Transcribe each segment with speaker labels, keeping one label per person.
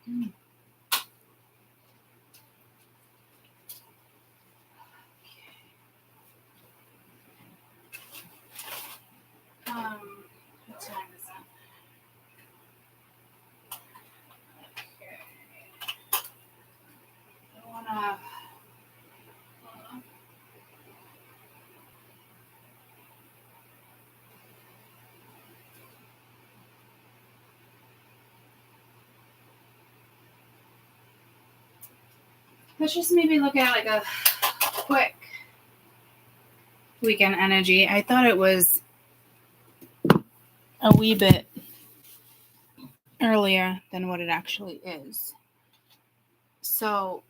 Speaker 1: Mm. What time is it? Okay. I wanna. Let's just maybe look at like a quick weekend energy. I thought it was a wee bit earlier than what it actually is. So,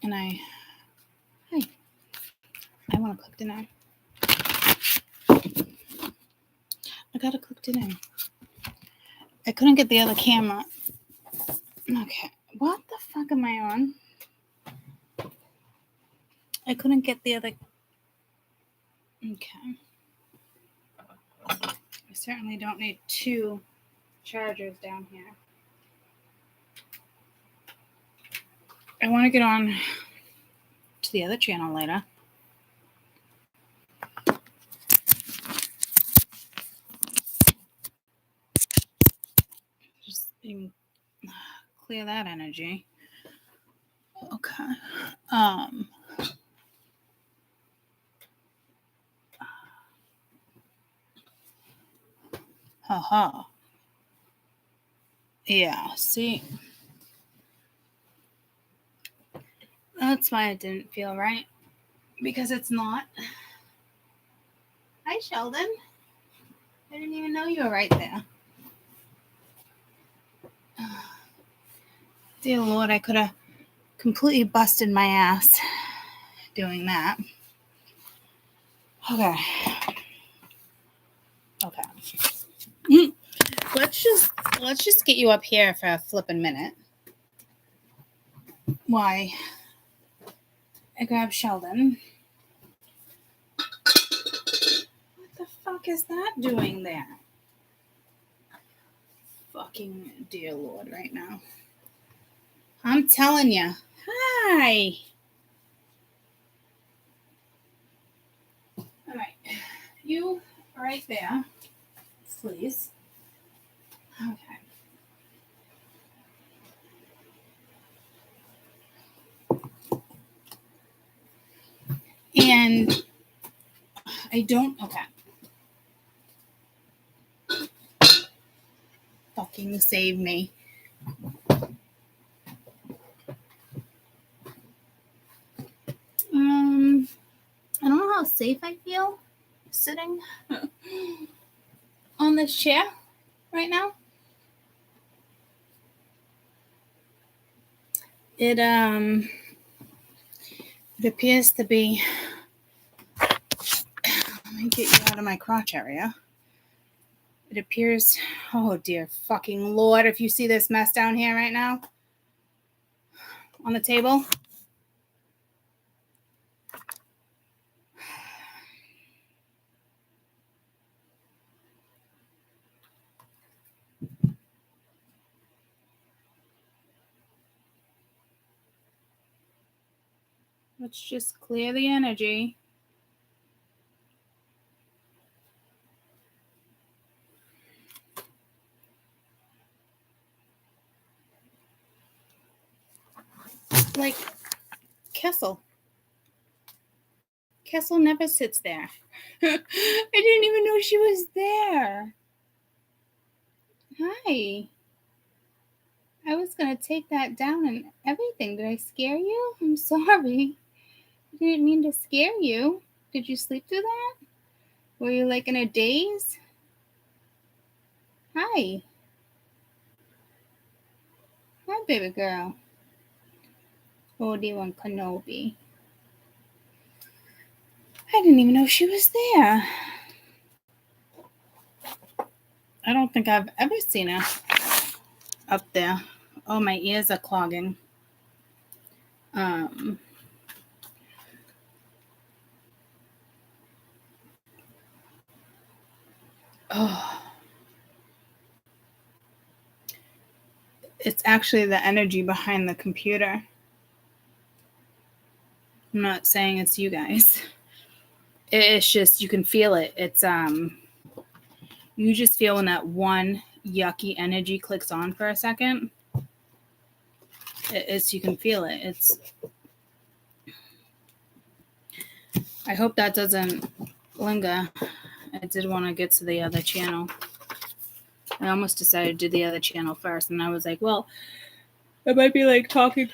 Speaker 1: and I want to cook dinner. I gotta cook dinner. I couldn't get the other camera. Okay. What the fuck am I on? I couldn't get the other. Okay. I certainly don't need 2 chargers down here. I want to get on to the other channel later. Just clear that energy. Okay. Haha. Yeah, see? That's why it didn't feel right. Because it's not. Hi, Sheldon. I didn't even know you were right there. Dear Lord, I could have completely busted my ass doing that. Okay. Let's just get you up here for a flippin' minute. Why? I grab Sheldon. What the fuck is that doing there? Fucking dear Lord right now. I'm telling you. Hi. All right. You right there, please. Okay. And I don't. Okay. Fucking save me. I don't know how safe I feel sitting on this chair right now. It appears to be. Let me get you out of my crotch area. It appears. Oh dear fucking Lord! If you see this mess down here right now on the table. Let's just clear the energy. Like Kessel. Kessel never sits there. I didn't even know she was there. Hi. I was going to take that down and everything. Did I scare you? I'm sorry. I didn't mean to scare you. Did you sleep through that? Were you like in a daze? Hi. Hi, baby girl. Obi-Wan Kenobi. I didn't even know she was there. I don't think I've ever seen her up there. Oh, my ears are clogging. Oh. It's actually the energy behind the computer. I'm not saying it's you guys. It's just, you can feel it. It's you just feel when that one yucky energy clicks on for a second. It's, you can feel it. It's, I hope that doesn't linger. I did want to get to the other channel. I almost decided to do the other channel first, and I was like, well, it might be like talking,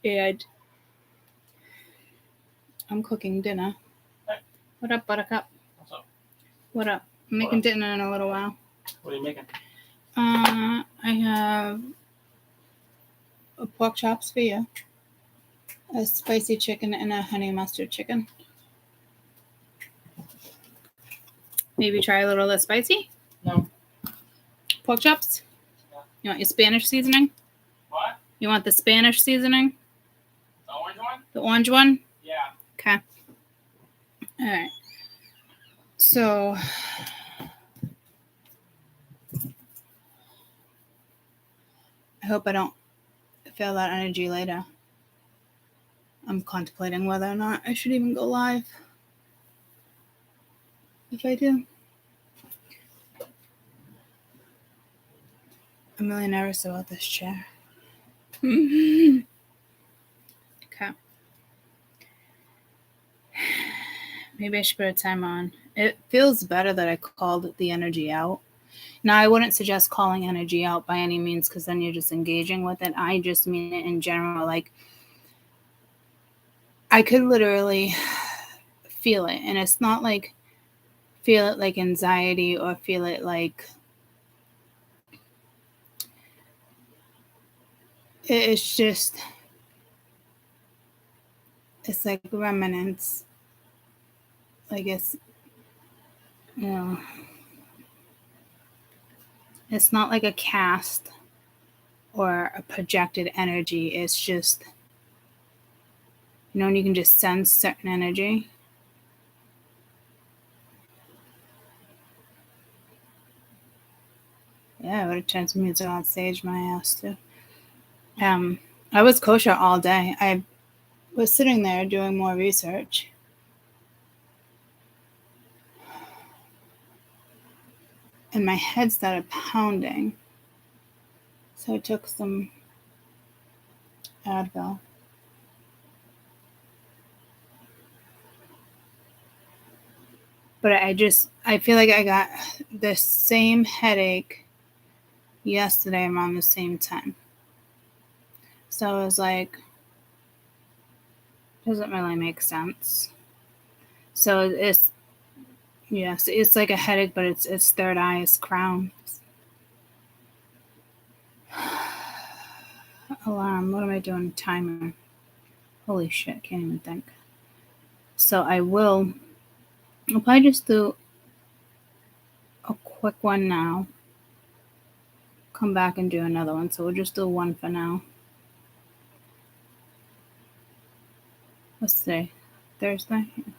Speaker 1: and I'm cooking dinner.
Speaker 2: Hey.
Speaker 1: What up, Buttercup?
Speaker 2: What's up?
Speaker 1: What up? I'm making dinner in a little while.
Speaker 2: What are you making?
Speaker 1: I have pork chops for you, a spicy chicken, and a honey mustard chicken. Maybe try a little less spicy?
Speaker 2: No.
Speaker 1: Pork chops?
Speaker 2: Yeah.
Speaker 1: You want your Spanish seasoning?
Speaker 2: What?
Speaker 1: You want the Spanish seasoning?
Speaker 2: The orange one?
Speaker 1: The orange one?
Speaker 2: Yeah.
Speaker 1: Okay. All right. So, I hope I don't feel that energy later. I'm contemplating whether or not I should even go live. If I do. I'm really nervous about this chair. Okay. Maybe I should put a timer on. It feels better that I called the energy out. Now, I wouldn't suggest calling energy out by any means, because then you're just engaging with it. I just mean it in general. Like, I could literally feel it. And it's not like feel it like anxiety or feel it like it's just, it's like remnants. Like it's, you know, it's not like a cast or a projected energy. It's just, you know, and you can just sense certain energy. Yeah, I would have turned some music on stage, my ass too. I was kosher all day. I was sitting there doing more research. And my head started pounding. So I took some Advil. But I feel like I got the same headache yesterday around the same time. So I was like, doesn't really make sense. So it's, yes, it's like a headache, but it's third eye, it's crown. Alarm, what am I doing? Timer. Holy shit, can't even think. So I'll probably just do a quick one now. Come back and do another one. So we'll just do one for now. What's today? Thursday? I'm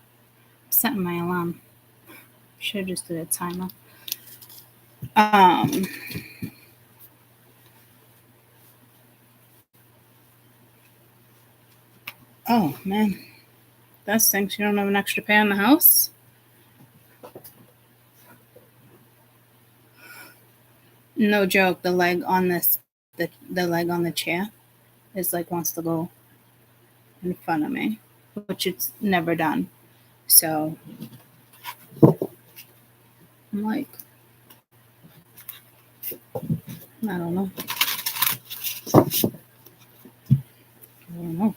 Speaker 1: setting my alarm. Should have just did a timer. Oh man, that stinks. You don't have an extra pair in the house? No joke. The leg on this, the leg on the chair, is like wants to go in front of me, which it's never done. So I'm like, I don't know. All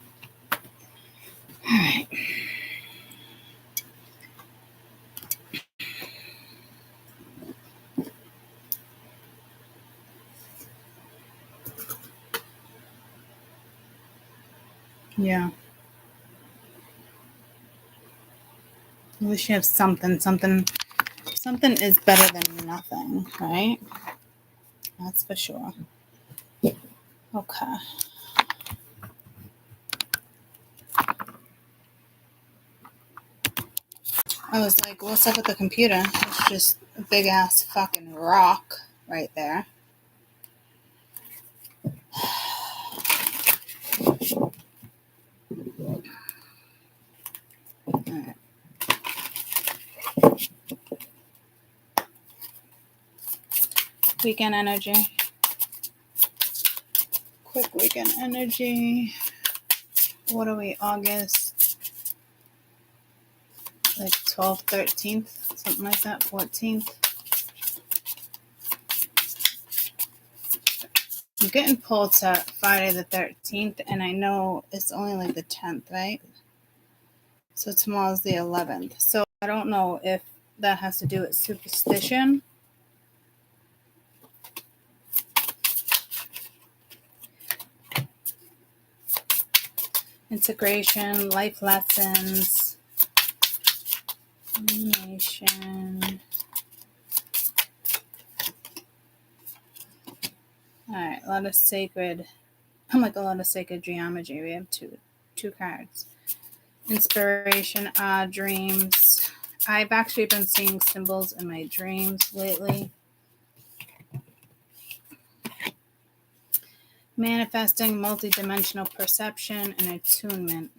Speaker 1: right. Yeah. At least you have something. Something is better than nothing, right? That's for sure. Okay. I was like, what's up with the computer? It's just a big ass fucking rock right there. weekend energy. Quick weekend energy. What are we, August? Like 12th, 13th, something like that, 14th. I'm getting pulled to Friday the 13th, and I know it's only like the 10th, right? So tomorrow's the 11th. So I don't know if that has to do with superstition. Integration, life lessons, illumination. All right, a lot of sacred geometry. We have two cards. Inspiration, dreams. I've actually been seeing symbols in my dreams lately. Manifesting, multidimensional perception, and attunement.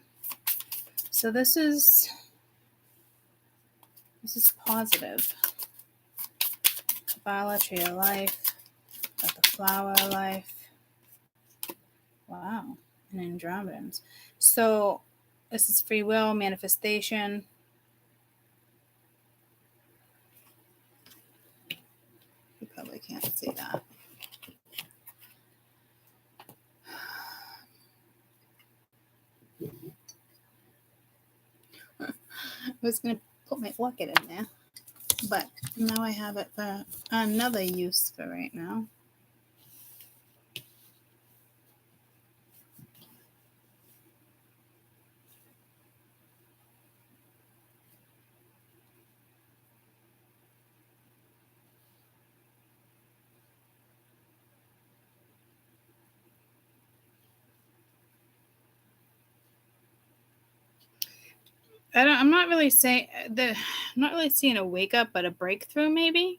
Speaker 1: So this is positive. Kabbalah, tree of life, got the flower of life. Wow, and Andromedans. So this is free will, manifestation. You probably can't see that. I was going to put my orchid in there, but now I have it for another use for right now. I'm not really seeing a wake up, but a breakthrough maybe.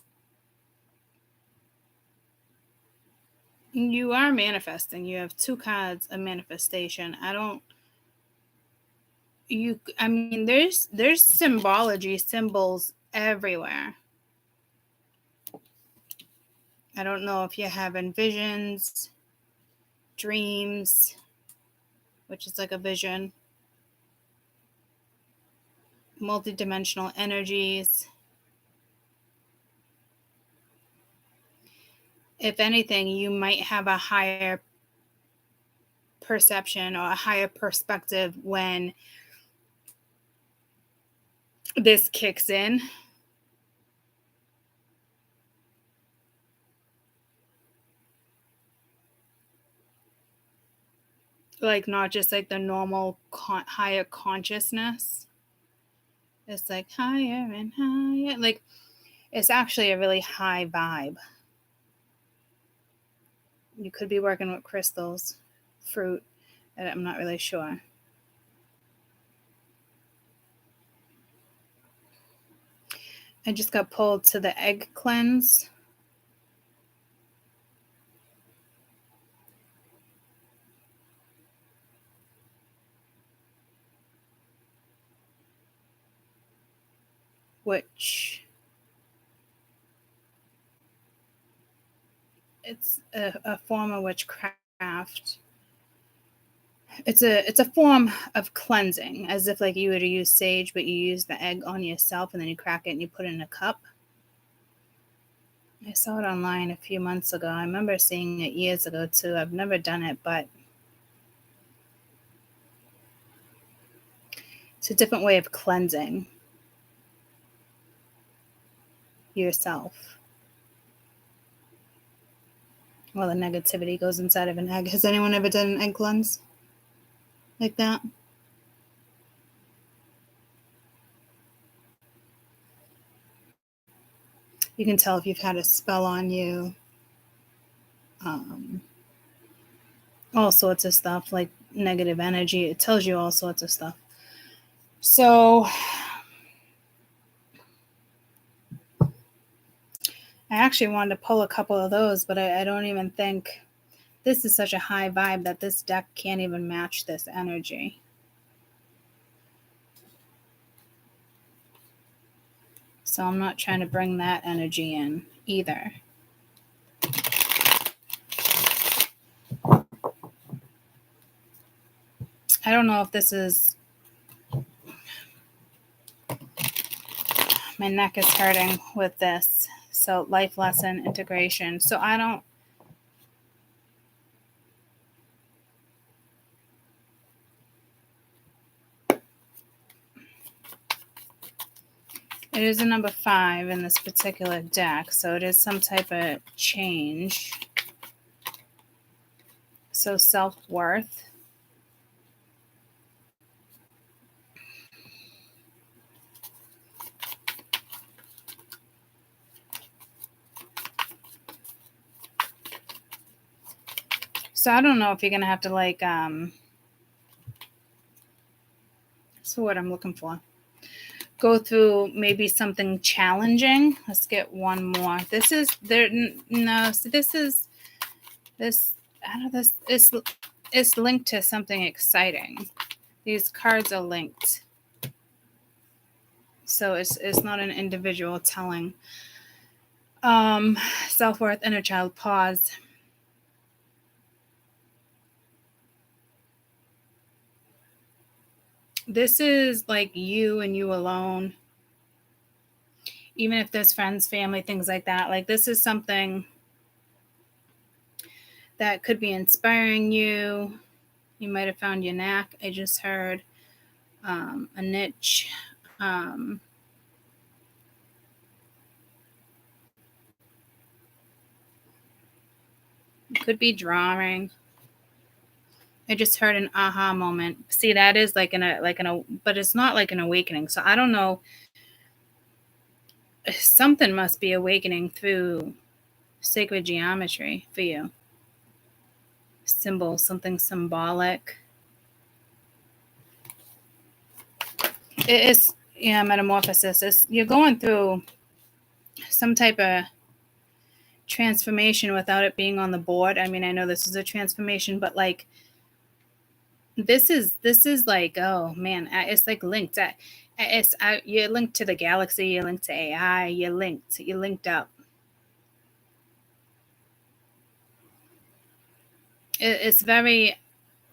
Speaker 1: You are manifesting. You have two cards of manifestation. There's symbology, symbols everywhere. I don't know if you're having visions, dreams, which is like a vision, multidimensional energies. If anything, you might have a higher perception or a higher perspective when this kicks in. Like not just like the normal higher consciousness. It's like higher and higher. Like it's actually a really high vibe. You could be working with crystals, fruit, and I'm not really sure. I just got pulled to the egg cleanse. Which it's a form of witchcraft. It's a form of cleansing, as if like you were to use sage, but you use the egg on yourself and then you crack it and you put it in a cup. I saw it online a few months ago. I remember seeing it years ago too. I've never done it, but it's a different way of cleansing yourself. Well, the negativity goes inside of an egg. Has anyone ever done an egg cleanse like that? You can tell if you've had a spell on you. All sorts of stuff, like negative energy. It tells you all sorts of stuff. So I actually wanted to pull a couple of those, but I don't even think this is such a high vibe that this deck can't even match this energy. So I'm not trying to bring that energy in either. I don't know if this is, my neck is hurting with this. So life lesson integration. So I don't, it is a number 5 in this particular deck. So it is some type of change. So self-worth. So I don't know if you're going to have to like, that's what I'm looking for. Go through maybe something challenging. Let's get one more. This is there. No, so this is this. I don't know. This is linked to something exciting. These cards are linked, so it's not an individual telling. Self-worth, inner child, pause. This is like you and you alone. Even if there's friends, family, things like that. Like this is something that could be inspiring you. You might have found your knack. I just heard a niche. Could be drawing. I just heard an aha moment. See, that is like but it's not like an awakening. So I don't know. Something must be awakening through sacred geometry for you. Symbol, something symbolic. It is, yeah, metamorphosis. You're going through some type of transformation without it being on the board. I mean, I know this is a transformation, but like this is like, oh man, it's like linked. You're linked to the galaxy. You're linked to AI. You're linked up. It's very.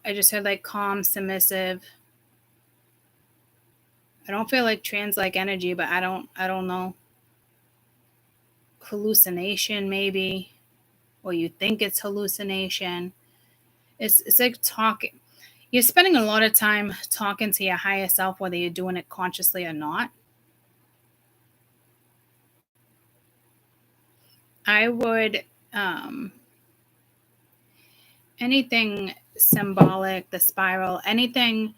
Speaker 1: I just heard like calm, submissive. I don't feel like trans-like energy, but I don't know. Hallucination maybe, or you think it's hallucination. It's like talking. You're spending a lot of time talking to your higher self, whether you're doing it consciously or not. I would anything symbolic, the spiral, anything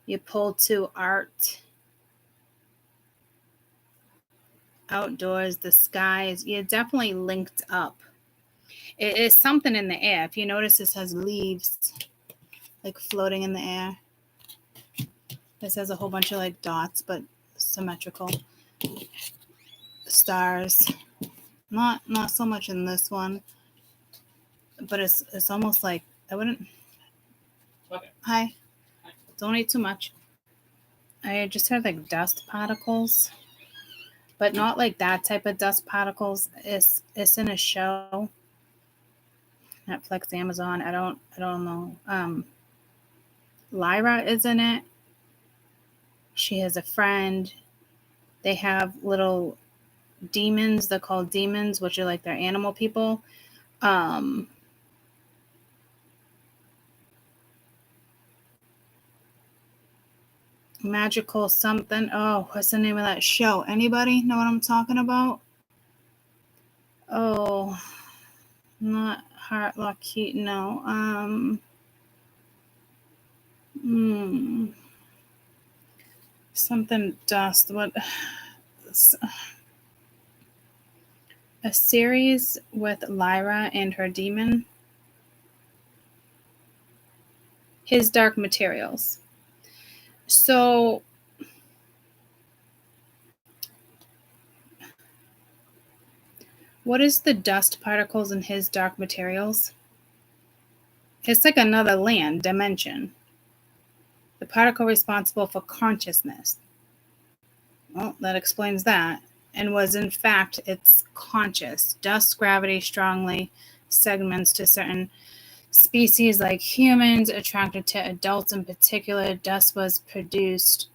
Speaker 1: you pull to art, outdoors, the skies, you're definitely linked up. It is something in the air. If you notice, this has leaves like floating in the air. This has a whole bunch of like dots, but symmetrical. Stars. Not so much in this one, but it's almost like I wouldn't.
Speaker 2: Okay.
Speaker 1: Hi. Don't eat too much. I just heard like dust particles, but not like that type of dust particles. It's in a show. Netflix, Amazon. I don't know. Lyra is in it. She has a friend. They have little demons. They're called demons, which are like their animal people. Magical something. Oh, what's the name of that show? Anybody know what I'm talking about? Oh, not Heart Lockheed. No. Something dust. What? A series with Lyra and her demon. His Dark Materials. So what is the dust particles in his Dark Materials? It's like another land dimension. The particle responsible for consciousness. Well, that explains that. And was in fact it's conscious. Dust, gravity, strongly segments to certain species like humans attracted to adults in particular. Dust was produced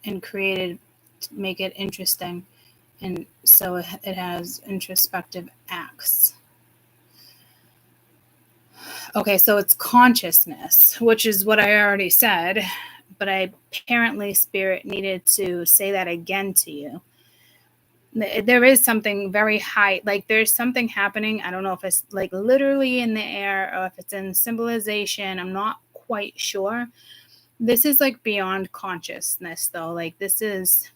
Speaker 1: and created to make it interesting, and so it has introspective acts. Okay, so it's consciousness, which is what I already said, but apparently Spirit needed to say that again to you. There is something very high, like there's something happening. I don't know if it's like literally in the air or if it's in symbolization. I'm not quite sure. This is like beyond consciousness though. Like this is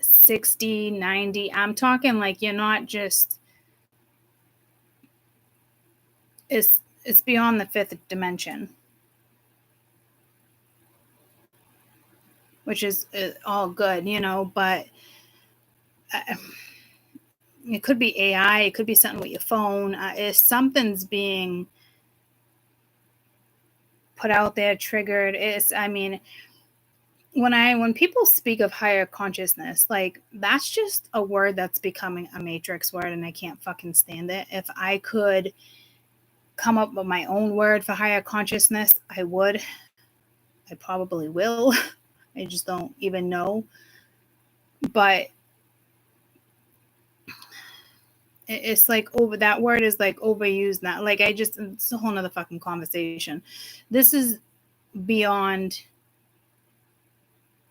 Speaker 1: 60, 90. I'm talking like you're not just, it's beyond the fifth dimension, which is all good, you know, but it could be AI, it could be something with your phone. If something's being put out there, triggered, when people speak of higher consciousness, like that's just a word that's becoming a matrix word, and I can't fucking stand it. If I could come up with my own word for higher consciousness, I would. I probably will. I just don't even know. But it's like that word is like overused now. Like it's a whole nother fucking conversation. This is beyond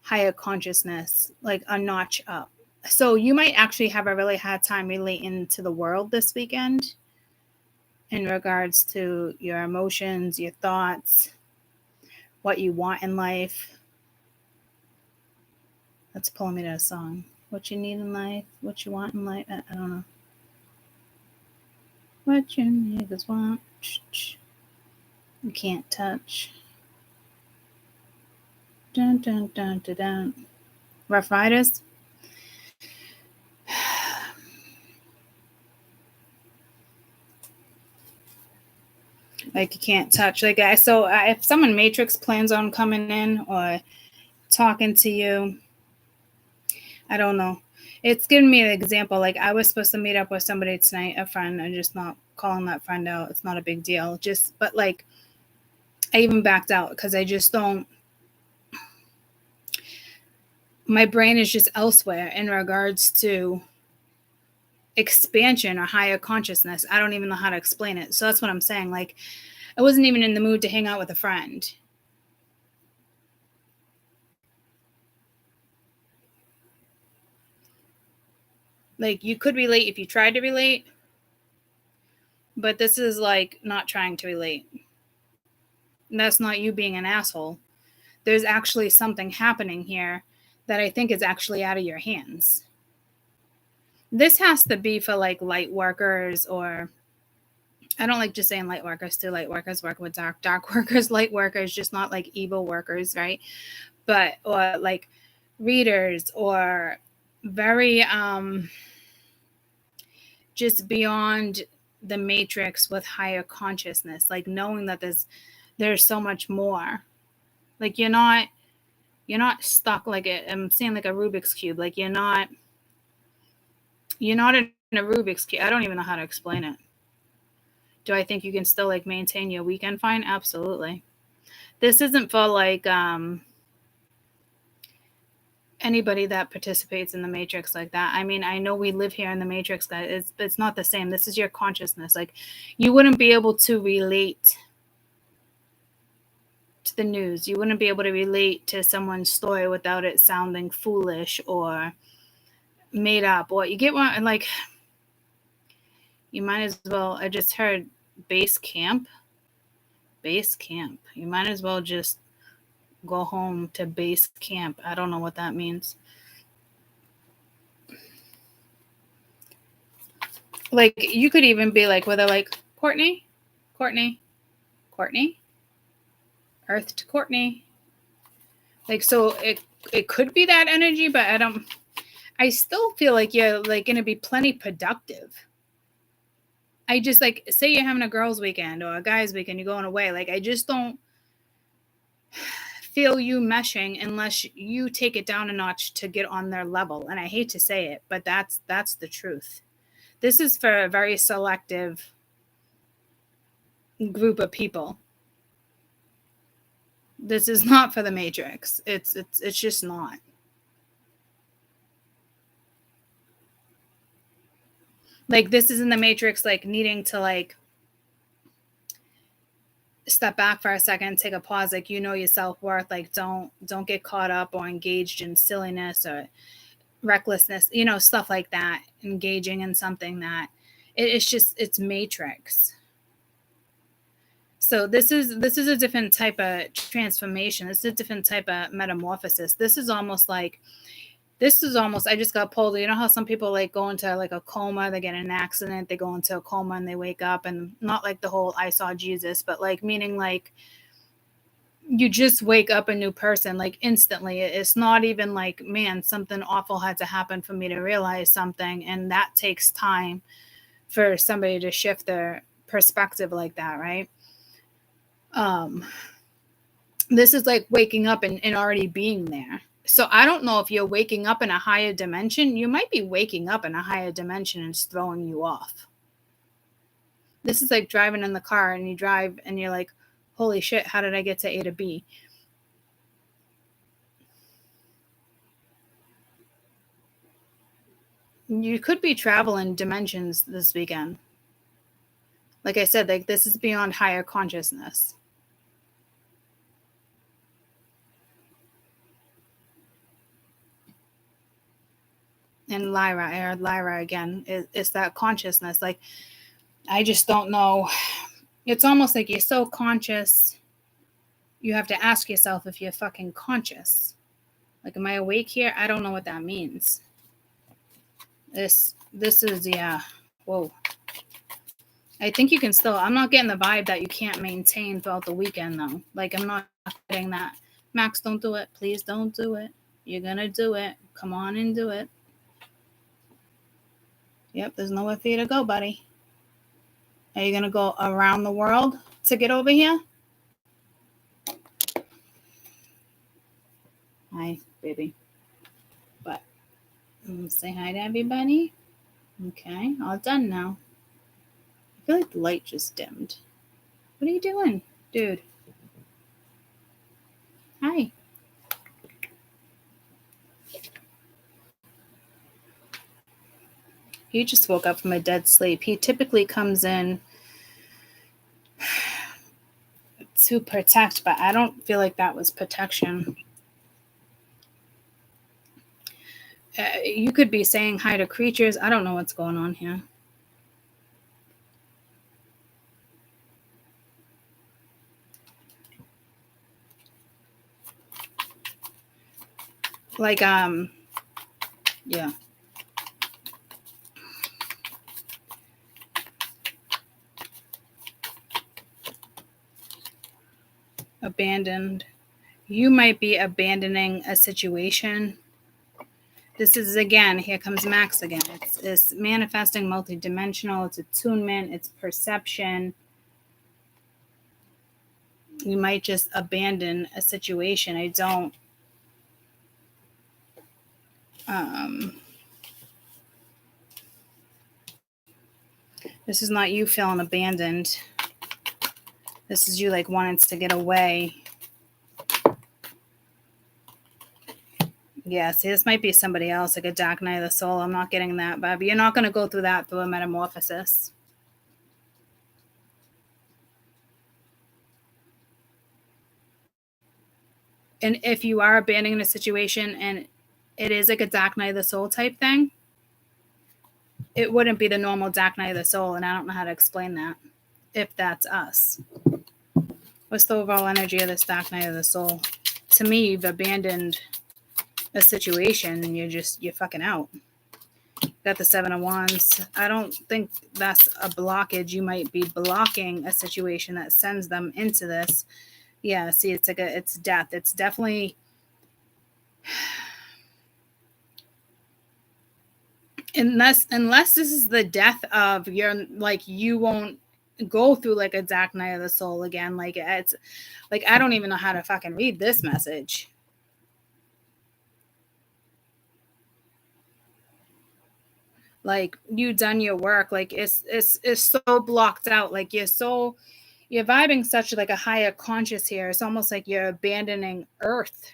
Speaker 1: higher consciousness, like a notch up. So you might actually have a really hard time relating to the world this weekend in regards to your emotions, your thoughts, what you want in life. That's pulling me to a song. What you need in life, what you want in life. I don't know. What your niggas want, you can't touch. Dun dun dun dun dun. Rough Riders. Like you can't touch. Like so if someone Matrix plans on coming in or talking to you, I don't know. It's giving me an example. Like I was supposed to meet up with somebody tonight, a friend. I'm just not calling that friend out. It's not a big deal. But like I even backed out because I just don't. My brain is just elsewhere in regards to expansion or higher consciousness. I don't even know how to explain it. So that's what I'm saying. Like I wasn't even in the mood to hang out with a friend. Like you could relate if you tried to relate, but this is like not trying to relate. And that's not you being an asshole. There's actually something happening here that I think is actually out of your hands. This has to be for like light workers, or I don't like just saying light workers too. Light workers work with dark workers, light workers, just not like evil workers, right? But or like readers or very just beyond the matrix with higher consciousness, like knowing that there's so much more. Like you're not stuck like I'm saying like a Rubik's cube. Like you're not in a Rubik's cube. I don't even know how to explain it. Do I think you can still like maintain your weekend fine? Absolutely. This isn't for like anybody that participates in the matrix like that. I mean, I know we live here in the matrix, guys. It's not the same. This is your consciousness. Like you wouldn't be able to relate to the news. You wouldn't be able to relate to someone's story without it sounding foolish or made up. Or you get one, like you might as well. I just heard base camp. You might as well just go home to base camp. I don't know what that means. Like you could even be like, whether like Courtney, Earth to Courtney. Like so it could be that energy, but I still feel like you're like gonna be plenty productive. I just like say you're having a girls' weekend or a guys' weekend, you're going away. Like I just don't feel you meshing unless you take it down a notch to get on their level. And I hate to say it, but that's the truth. This is for a very selective group of people. This is not for the Matrix. It's just not. Like, this is in the Matrix, like needing to like step back for a second, take a pause, like, you know your self-worth, like don't get caught up or engaged in silliness or recklessness, you know, stuff like that, engaging in something that it's Matrix. So this is a different type of transformation. This is a different type of metamorphosis. This is almost, I just got pulled. You know how some people like go into like a coma, they get in an accident, they go into a coma and they wake up, and not like the whole I saw Jesus, but like meaning like you just wake up a new person, like instantly. It's not even like, man, something awful had to happen for me to realize something. And that takes time for somebody to shift their perspective like that, right? This is like waking up and already being there. So I don't know if you're waking up in a higher dimension. You might be waking up in a higher dimension and it's throwing you off. This is like driving in the car and you drive and you're like, holy shit, how did I get to A to B? You could be traveling dimensions this weekend. Like I said, like this is beyond higher consciousness. And Lyra, I heard Lyra again. It's that consciousness. Like, I just don't know. It's almost like you're so conscious, you have to ask yourself if you're fucking conscious. Like, am I awake here? I don't know what that means. This is, yeah. Whoa. I think you can still, I'm not getting the vibe that you can't maintain throughout the weekend, though. Like, I'm not getting that. Max, don't do it. Please don't do it. You're going to do it. Come on and do it. Yep, there's nowhere for you to go, buddy. Are you going to go around the world to get over here? Hi, baby. But say hi to everybody. Okay, all done now. I feel like the light just dimmed. What are you doing, dude? Hi. He just woke up from a dead sleep. He typically comes in to protect, but I don't feel like that was protection. You could be saying hi to creatures. I don't know what's going on here. Like, yeah. Abandoned. You might be abandoning a situation. This is, again, here comes Max again. It's manifesting, multidimensional. It's attunement. It's perception. You might just abandon a situation. I don't. This is not you feeling abandoned. This is you like wanting to get away. Yeah, see, this might be somebody else, like a dark night of the soul. I'm not getting that, but you're not going to go through that through a metamorphosis. And if you are abandoning a situation and it is like a dark night of the soul type thing, it wouldn't be the normal dark night of the soul. And I don't know how to explain that, if that's us. What's the overall energy of this dark night of the soul? To me, you've abandoned a situation and you're fucking out. Got the 7 of Wands. I don't think that's a blockage. You might be blocking a situation that sends them into this. Yeah, see, it's like it's death. It's definitely unless this is the death of your, like, you won't go through like a dark night of the soul again. Like, it's like, I don't even know how to fucking read this message. Like you done your work. Like it's so blocked out. Like you're vibing such like a higher conscious here. It's almost like you're abandoning Earth.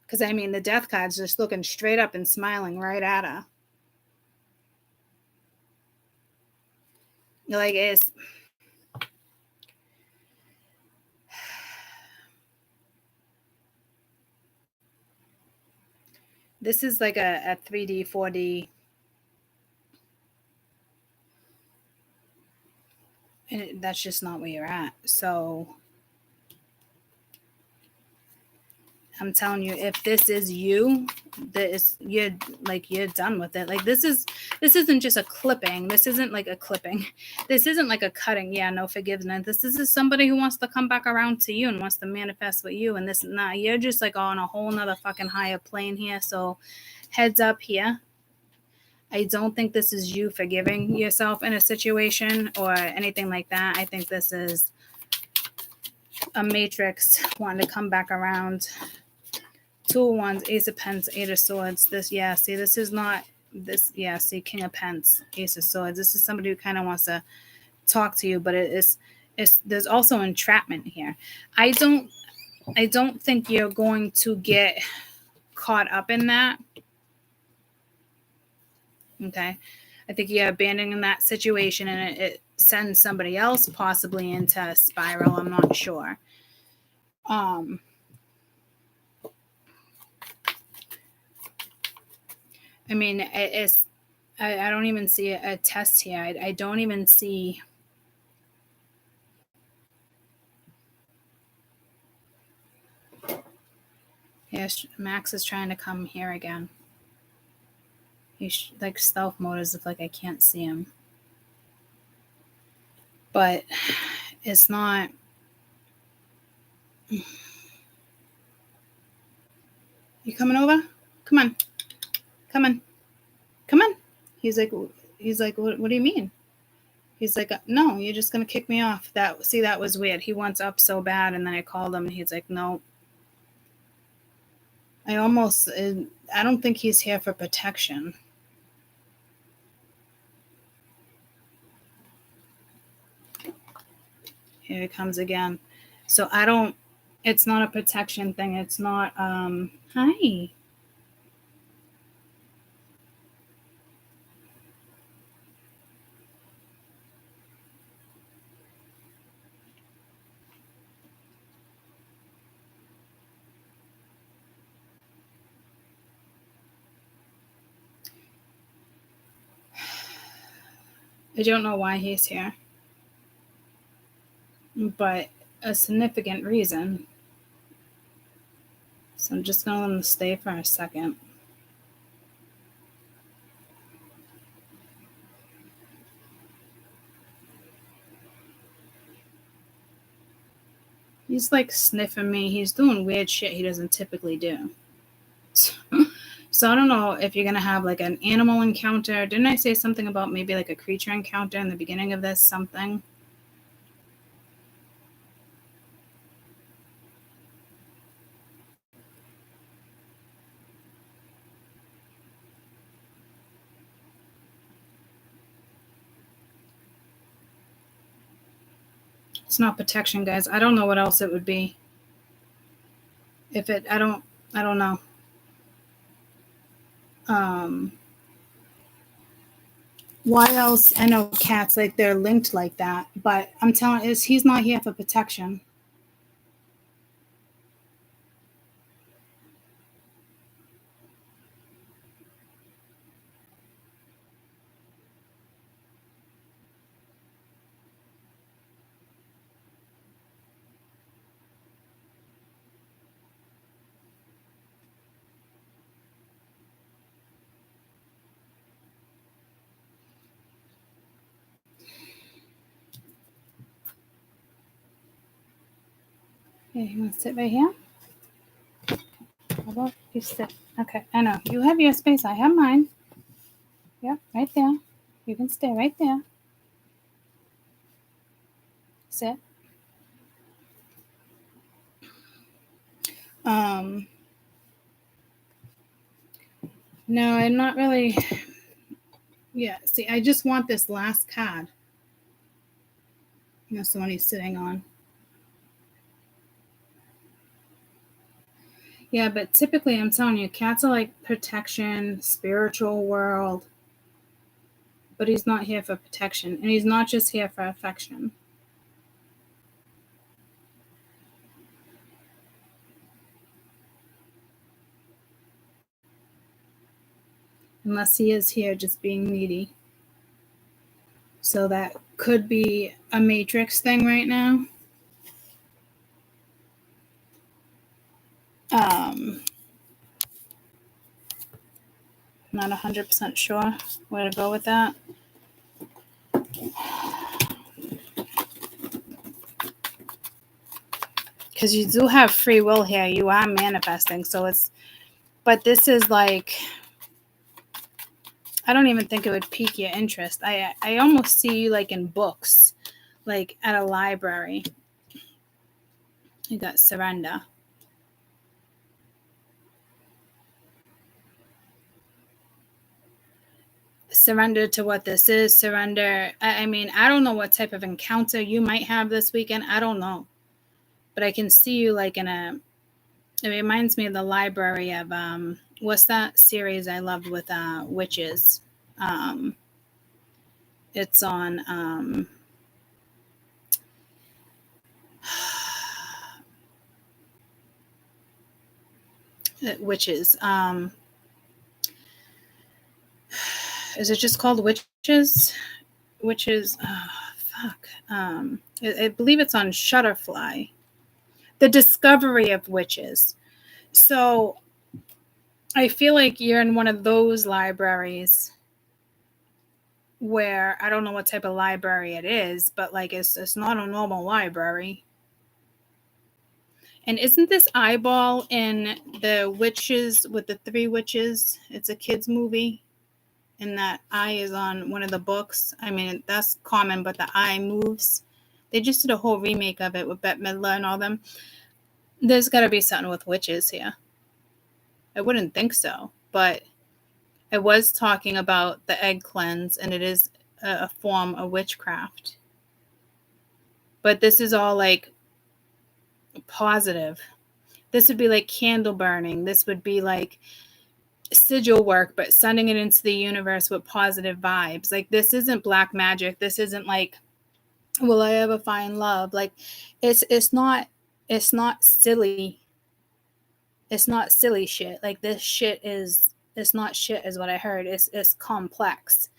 Speaker 1: Because I mean, the Death card's just looking straight up and smiling right at her. Like it's. This is like a 3D, 4D. And that's just not where you're at. So I'm telling you, if this is you, you're done with it. Like this isn't just a clipping. This isn't like a clipping. This isn't like a cutting. Yeah, no forgiveness. This is somebody who wants to come back around to you and wants to manifest with you. And this, nah, you're just like on a whole nother fucking higher plane here. So heads up here. I don't think this is you forgiving yourself in a situation or anything like that. I think this is a matrix wanting to come back around. 2 of Wands, Ace of Pence, 8 of Swords. This, yeah, see, this is not this. Yeah, see, King of Pence, Ace of Swords. This is somebody who kind of wants to talk to you, but it's there's also entrapment here. I don't think you're going to get caught up in that. Okay, I think you're abandoning that situation, and it sends somebody else possibly into a spiral. I'm not sure. I mean, it's. I don't even see a test here. I don't even see. Yes, Max is trying to come here again. He's like stealth mode as if like I can't see him. But it's not. You coming over? Come on. Come on. Come on. He's like, what do you mean? He's like, no, you're just going to kick me off. That was weird. He wants up so bad. And then I called him and he's like, no. I don't think he's here for protection. Here he comes again. So it's not a protection thing. It's not, hi. I don't know why he's here, but a significant reason. So I'm just going to let him stay for a second. He's like sniffing me. He's doing weird shit he doesn't typically do. So I don't know if you're going to have like an animal encounter. Didn't I say something about maybe like a creature encounter in the beginning of this? Something? It's not protection, guys. I don't know what else it would be. I don't know. Why else? I know cats, like they're linked like that, but I'm telling you, he's not here for protection. Okay, you want to sit right here? How about you sit? Okay, I know. You have your space. I have mine. Yep, right there. You can stay right there. Sit. No, I'm not really. Yeah, see, I just want this last card. That's the one he's sitting on. Yeah, but typically, I'm telling you, cats are like protection, spiritual world. But he's not here for protection, and he's not just here for affection. Unless he is here just being needy. So that could be a matrix thing right now. Not 100% sure where to go with that. Because you do have free will here. You are manifesting. So it's, but this is like, I don't even think it would pique your interest. I almost see you like in books, like at a library. You got surrender. Surrender to what this is. Surrender. I mean, I don't know what type of encounter you might have this weekend. I don't know. But I can see you like in a, it reminds me of the library of, what's that series I loved with witches? It's on, witches. Is it just called Witches? Witches. Oh, fuck. I believe it's on Shutterfly. The Discovery of Witches. So I feel like you're in one of those libraries where I don't know what type of library it is, but like it's not a normal library. And isn't this eyeball in the Witches with the Three Witches? It's a kids movie. And that eye is on one of the books. I mean, that's common, but the eye moves. They just did a whole remake of it with Bette Midler and all them. There's got to be something with witches here. I wouldn't think so, but I was talking about the egg cleanse, and it is a form of witchcraft. But this is all like positive. This would be like candle burning. This would be like sigil work, but sending it into the universe with positive vibes. Like, this isn't black magic. This isn't like, will I ever find love? Like, it's not silly. It's not silly shit. Like, this shit is, it's not shit is what I heard. It's complex.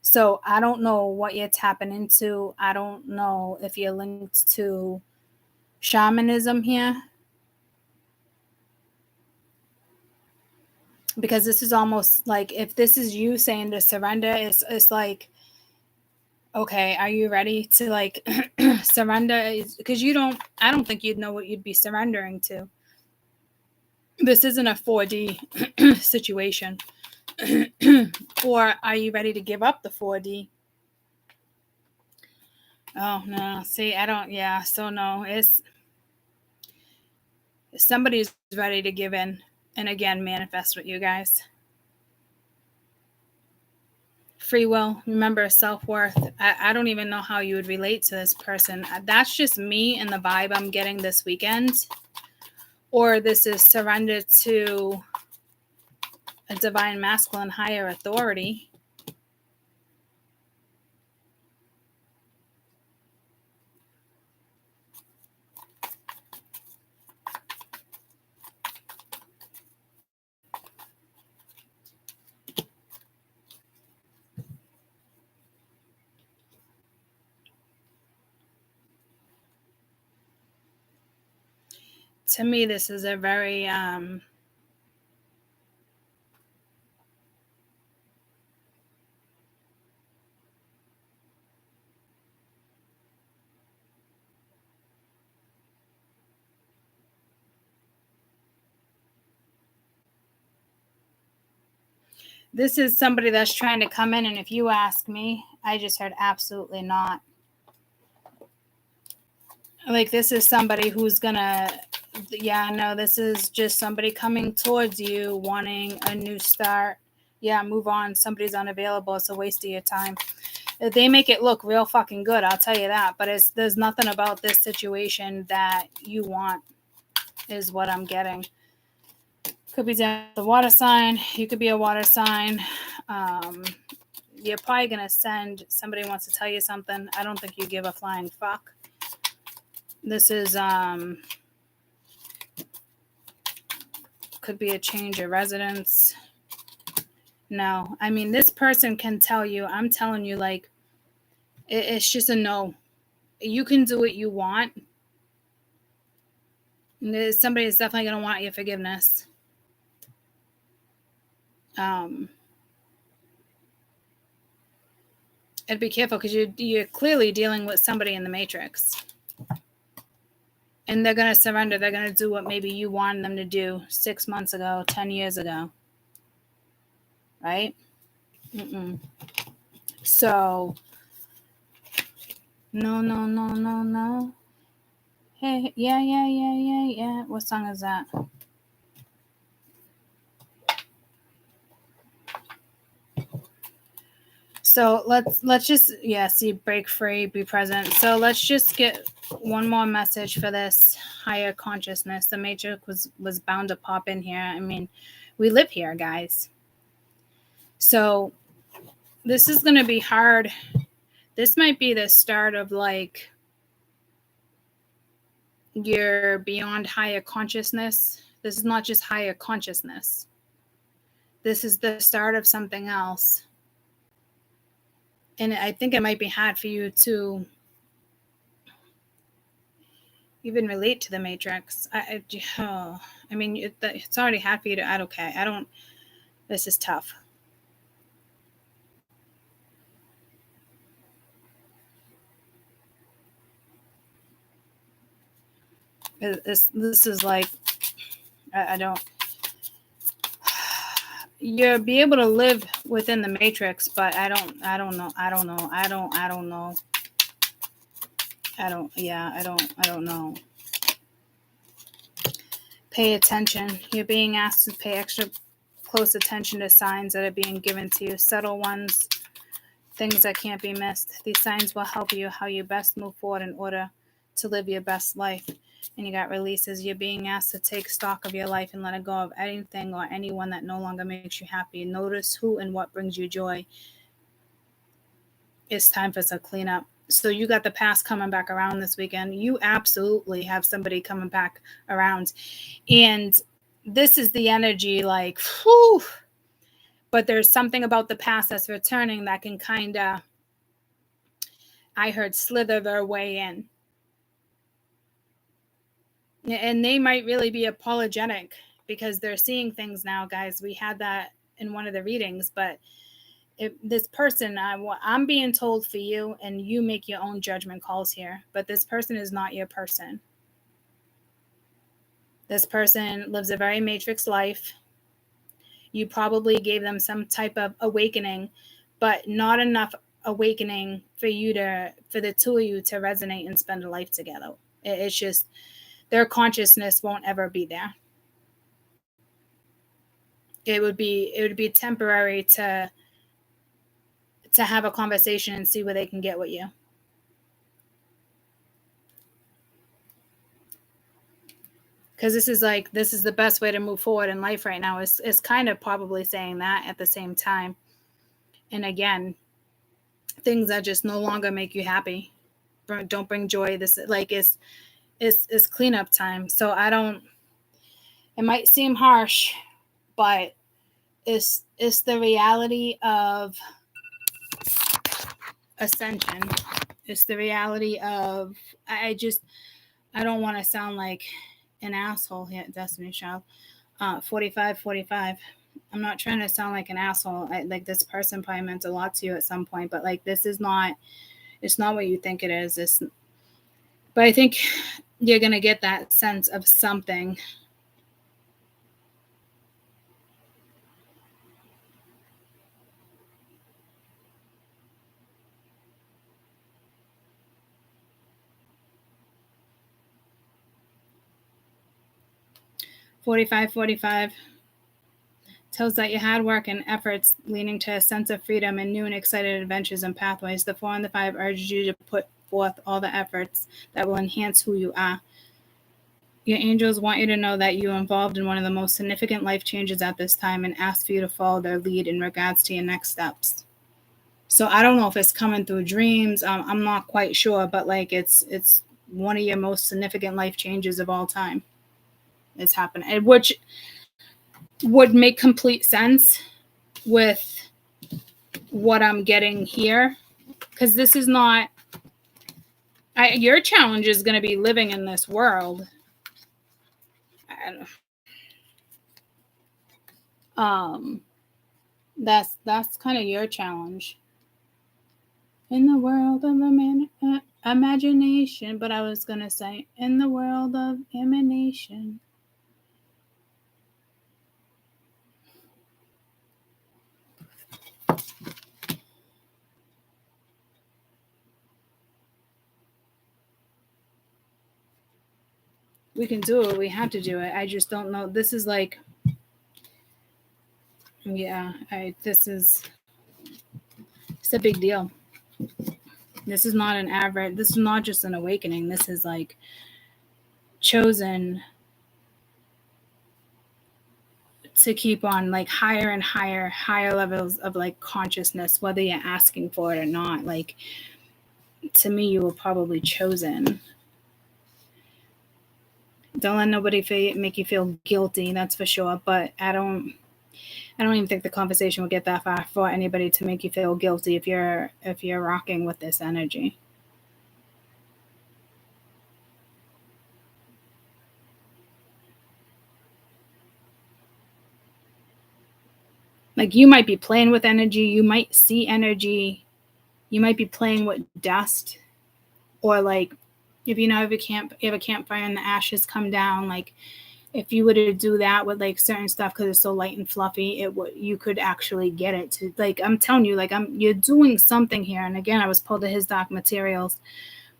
Speaker 1: So I don't know what you're tapping into. I don't know if you're linked to shamanism here. Because this is almost like, if this is you saying to surrender, it's like, okay, are you ready to like surrender? Because I don't think you'd know what you'd be surrendering to. This isn't a 4D situation. Or are you ready to give up the 4D? Oh, no. See, I don't, yeah. So, no, it's somebody's ready to give in and again manifest with you guys. Free will, remember self-worth. I don't even know how you would relate to this person. That's just me and the vibe I'm getting this weekend. Or this is surrender to a divine masculine higher authority. To me, this is a very this is somebody that's trying to come in, and if you ask me, I just heard absolutely not. Like, this is somebody who's gonna Yeah, no, this is just somebody coming towards you wanting a new start. Yeah, move on. Somebody's unavailable. It's a waste of your time. They make it look real fucking good, I'll tell you that. But there's nothing about this situation that you want, is what I'm getting. Could be the water sign. You could be a water sign. You're probably going to send, somebody wants to tell you something. I don't think you give a flying fuck. This is, could be a change of residence. No, I mean, this person can tell you, I'm telling you, like, it's just a no. You can do what you want. Somebody is definitely going to want your forgiveness. And be careful, because you're clearly dealing with somebody in the matrix. And they're going to surrender. They're going to do what maybe you wanted them to do 6 months ago, 10 years ago. Right? So, no. Hey, yeah. What song is that? So let's just, see, break free, be present. So let's just get one more message for this higher consciousness. The matrix was bound to pop in here. I mean, we live here, guys. So this is going to be hard. This might be the start of, like, you're beyond higher consciousness. This is not just higher consciousness. This is the start of something else. And I think it might be hard for you to even relate to the matrix. I mean, it's already hard for you to, this is tough. This is like, I don't, you'll be able to live within the matrix, but I don't know. I don't know. Pay attention. You're being asked to pay extra close attention to signs that are being given to you, subtle ones, things that can't be missed. These signs will help you how you best move forward in order to live your best life. And you got releases. You're being asked to take stock of your life and let go of anything or anyone that no longer makes you happy. Notice who and what brings you joy. It's time for some cleanup. So you got the past coming back around this weekend. You absolutely have somebody coming back around. And this is the energy, like, whew. But there's something about the past that's returning that can kind of, I heard, slither their way in. And they might really be apologetic because they're seeing things now, guys. We had that in one of the readings, but this person, I'm being told for you, and you make your own judgment calls here, but this person is not your person. This person lives a very matrix life. You probably gave them some type of awakening, but not enough awakening for the two of you to resonate and spend a life together. It's just, their consciousness won't ever be there. It would be temporary to have a conversation and see where they can get with you. Because this is the best way to move forward in life right now. Is kind of probably saying that at the same time. And again, things that just no longer make you happy, don't bring joy. This, like, is cleanup time. So it might seem harsh, but it's the reality of Ascension. It's the reality of, I don't want to sound like an asshole here at Destiny Child. 45. I'm not trying to sound like an asshole. Like, this person probably meant a lot to you at some point, but, like, this is not, it's not what you think it is. But I think you're going to get that sense of something. 45 tells that your hard work and efforts leading to a sense of freedom and new and excited adventures and pathways. The 4 and the 5 urges you to put forth all the efforts that will enhance who you are. Your angels want you to know that you are involved in one of the most significant life changes at this time and ask for you to follow their lead in regards to your next steps. So I don't know if it's coming through dreams. I'm not quite sure, but like it's one of your most significant life changes of all time. It's happening, which would make complete sense with what I'm getting here, because this is not. Your challenge is going to be living in this world. That's kind of your challenge in the world of imagination. But I was going to say in the world of emanation. We can do it. We have to do it. I just don't know. This is like, yeah, it's a big deal. This is not an average. This is not just an awakening. This is like chosen to keep on like higher and higher levels of like consciousness, whether you're asking for it or not. Like, to me, you were probably chosen. Don't let nobody make you feel guilty, that's for sure. But I don't even think the conversation will get that far for anybody to make you feel guilty if you're rocking with this energy. Like, you might be playing with energy, you might see energy, you might be playing with dust, or like if you have a campfire and the ashes come down, like if you were to do that with like certain stuff, because it's so light and fluffy, you could actually get it to, like, I'm telling you, like you're doing something here. And again, I was pulled to his dark materials,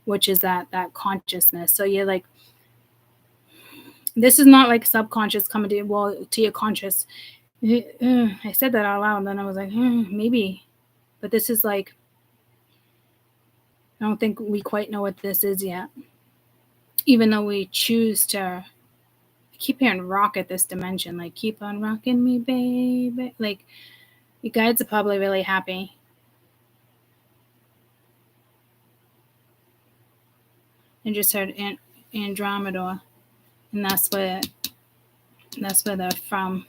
Speaker 1: which is that consciousness. So you're like, this is not like subconscious coming to your conscious. I said that out loud, and then I was like, maybe, but this is like, I don't think we quite know what this is yet, even though we choose to keep hearing rock at this dimension, like keep on rocking me, baby. Like, you guys are probably really happy. And just heard Andromeda, and that's where they're from.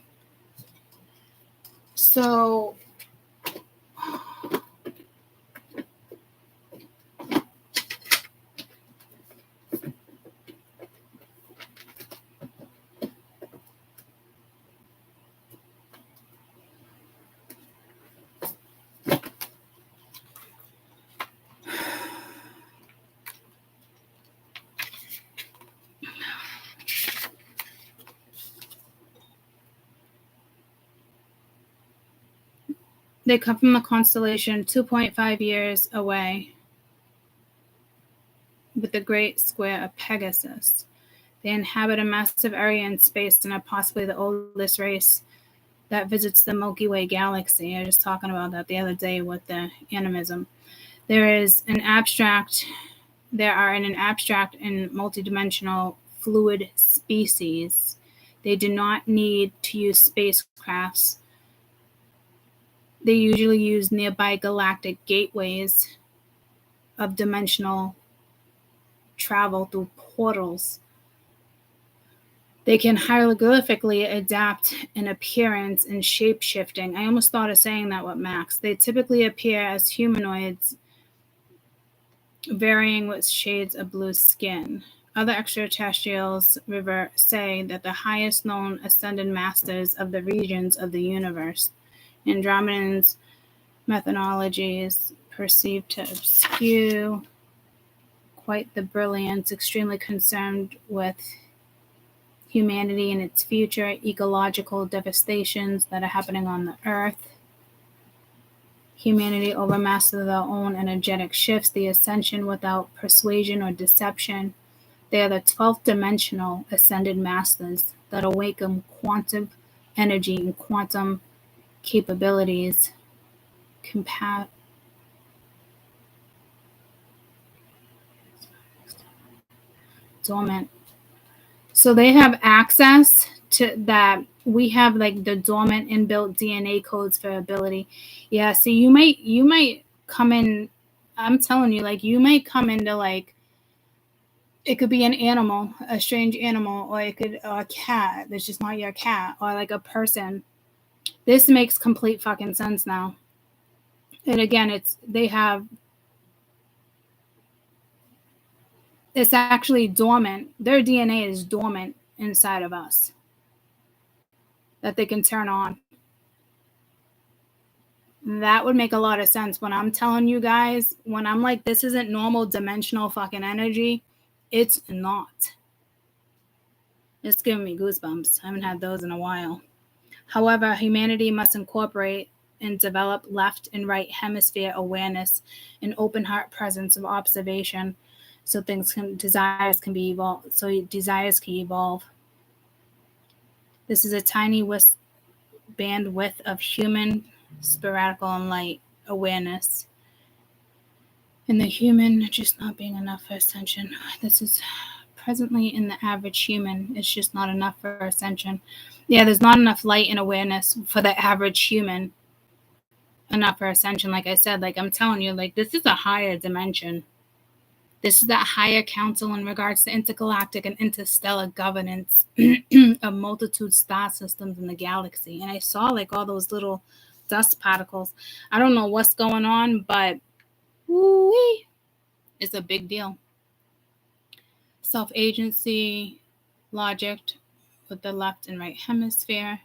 Speaker 1: So they come from the constellation 2.5 years away, with the great square of Pegasus. They inhabit a massive area in space and are possibly the oldest race that visits the Milky Way galaxy. I was just talking about that the other day with the animism. There are an abstract and multidimensional fluid species. They do not need to use spacecrafts. They usually use nearby galactic gateways of dimensional travel through portals. They can hieroglyphically adapt in appearance and shape-shifting. I almost thought of saying that with Max. They typically appear as humanoids, varying with shades of blue skin. Other extraterrestrials say that the highest known ascended masters of the regions of the universe, Andromedans' methodology is perceived to obscure quite the brilliance, extremely concerned with humanity and its future, ecological devastations that are happening on the earth. Humanity overmastered their own energetic shifts, the ascension without persuasion or deception, They are the 12th dimensional ascended masters that awaken quantum energy and quantum capabilities. Dormant. So they have access to that. We have like the dormant inbuilt DNA codes for ability. Yeah, so you might come in. I'm telling you, like you might come into like it could be an animal, a strange animal, or it could a cat that's just not your cat, or like a person. This makes complete fucking sense now. And again, it's actually dormant. Their DNA is dormant inside of us that they can turn on. That would make a lot of sense when I'm telling you guys, when I'm like, this isn't normal dimensional fucking energy, it's not. It's giving me goosebumps. I haven't had those in a while. However, humanity must incorporate and develop left and right hemisphere awareness and open heart presence of observation so desires can be evolved. So desires can evolve. This is a tiny bandwidth of human, spiritual, and light awareness. And the human just not being enough for ascension. This is presently in the average human. It's just not enough for ascension. Yeah, there's not enough light and awareness for the average human. Enough for ascension. Like I said, like I'm telling you, like this is a higher dimension. This is that higher council in regards to intergalactic and interstellar governance of multitude star systems in the galaxy. And I saw like all those little dust particles. I don't know what's going on, but woo-wee, it's a big deal. Self-agency, logic with the left and right hemisphere,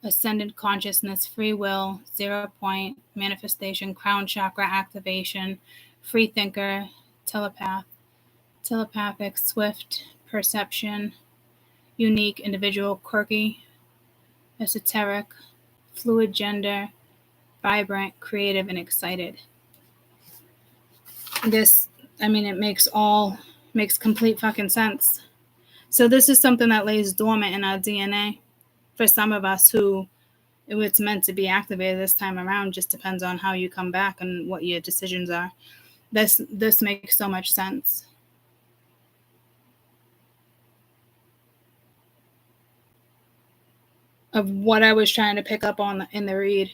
Speaker 1: ascended consciousness, free will, 0 point, manifestation, crown chakra activation, free thinker, telepathic, swift, perception, unique, individual, quirky, esoteric, fluid gender, vibrant, creative, and excited. It makes complete fucking sense. So this is something that lays dormant in our DNA for some of us who it's meant to be activated this time around. Just depends on how you come back and what your decisions are. This makes so much sense. Of what I was trying to pick up on in the read.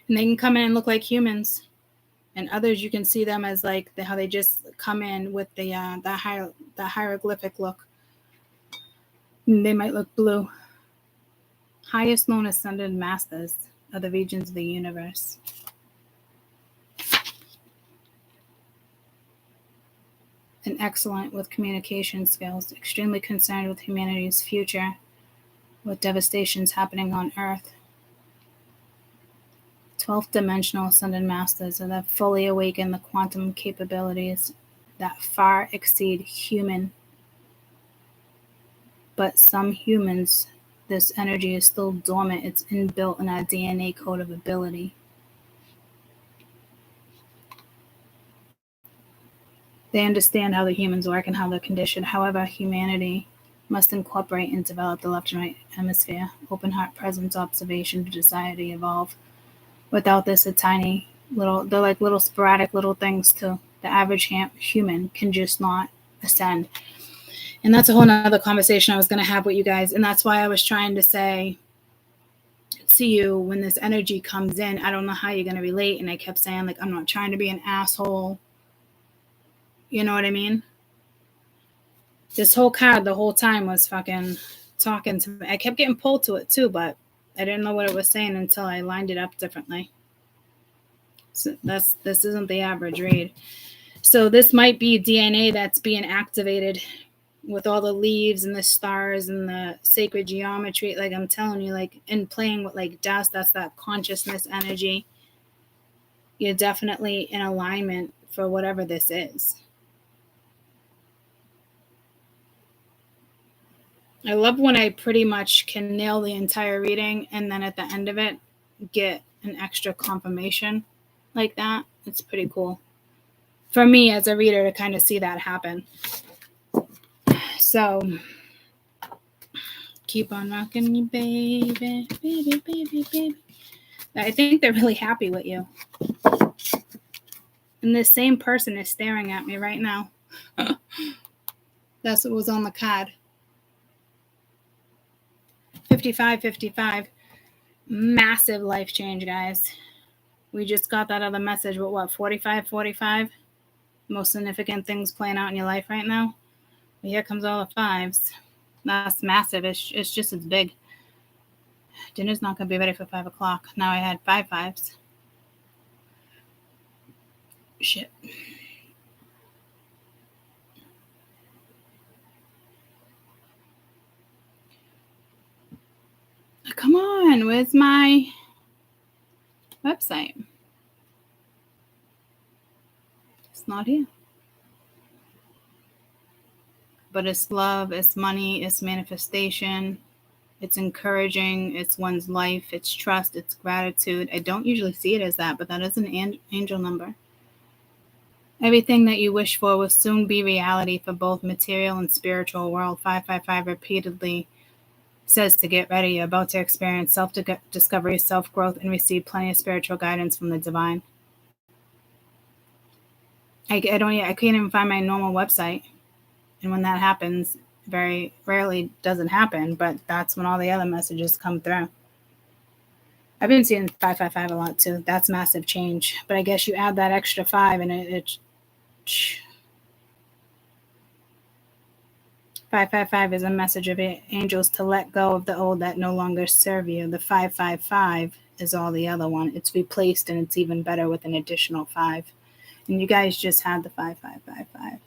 Speaker 1: And they can come in and look like humans. And others, you can see them as like how they just come in with the hieroglyphic look. And they might look blue. Highest known ascended masters of the regions of the universe. And excellent with communication skills, extremely concerned with humanity's future, with devastations happening on Earth. 12th dimensional ascended masters are that fully awaken the quantum capabilities that far exceed human. But some humans, this energy is still dormant. It's inbuilt in our DNA code of ability. They understand how the humans work and how they're conditioned. However, humanity must incorporate and develop the left and right hemisphere, open heart presence, observation to desire to evolve. Without this, they're like little sporadic little things to the average human can just not ascend. And that's a whole nother conversation I was going to have with you guys. And that's why I was trying to say to you, when this energy comes in, I don't know how you're going to relate. And I kept saying, like, I'm not trying to be an asshole. You know what I mean? This whole card the whole time was fucking talking to me. I kept getting pulled to it too, but I didn't know what it was saying until I lined it up differently. So this isn't the average read. So this might be DNA that's being activated with all the leaves and the stars and the sacred geometry. Like I'm telling you, like in playing with like dust, that's that consciousness energy. You're definitely in alignment for whatever this is. I love when I pretty much can nail the entire reading and then at the end of it, get an extra confirmation like that. It's pretty cool for me as a reader to kind of see that happen. So keep on rocking me, baby, baby, baby, baby. I think they're really happy with you. And this same person is staring at me right now. That's what was on the card. 5555. Massive life change, guys. We just got that other message, but what, 4545? Most significant things playing out in your life right now. But here comes all the fives. That's massive. It's just as big. Dinner's not going to be ready for 5 o'clock. Now I had 5 fives. Shit. Come on, where's my website? It's not here. But it's love, it's money, it's manifestation, it's encouraging, it's one's life, it's trust, it's gratitude. I don't usually see it as that, but that is an angel number. Everything that you wish for will soon be reality for both material and spiritual world. 555 repeatedly says to get ready. You're about to experience self-discovery, self-growth, and receive plenty of spiritual guidance from the divine. I can't even find my normal website. And when that happens, very rarely doesn't happen, but that's when all the other messages come through. I've been seeing 555 a lot too. That's massive change. But I guess you add that extra 5 and it's 555 is a message of angels to let go of the old that no longer serve you. The 555 is all the other one. It's replaced and it's even better with an additional 5. And you guys just had the 5555.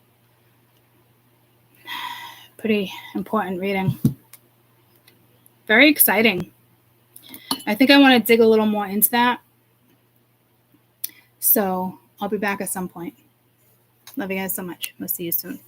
Speaker 1: Pretty important reading. Very exciting. I think I want to dig a little more into that. So I'll be back at some point. Love you guys so much. We'll see you soon.